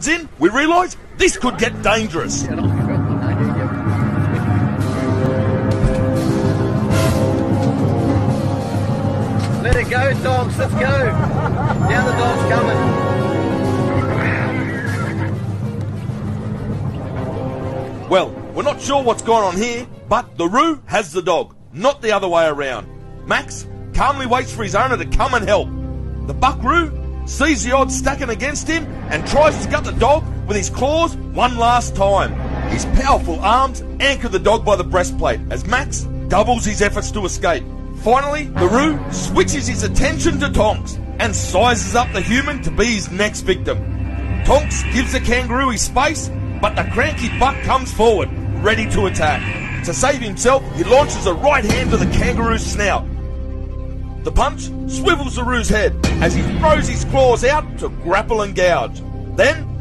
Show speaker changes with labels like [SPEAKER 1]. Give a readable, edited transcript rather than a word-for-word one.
[SPEAKER 1] seconds in, we realise this could get dangerous.
[SPEAKER 2] Let it go, dogs, let's go. The other dog's coming.
[SPEAKER 1] Well, we're not sure what's going on here, but the Roo has the dog, not the other way around. Max calmly waits for his owner to come and help. The buckaroo sees the odds stacking against him and tries to gut the dog with his claws one last time. His powerful arms anchor the dog by the breastplate as Max doubles his efforts to escape. Finally, the Roo switches his attention to Tonks and sizes up the human to be his next victim. Tonks gives the kangaroo his space, but the cranky buck comes forward, ready to attack. To save himself, he launches a right hand to the kangaroo's snout. The punch swivels the Roo's head as he throws his claws out to grapple and gouge. Then,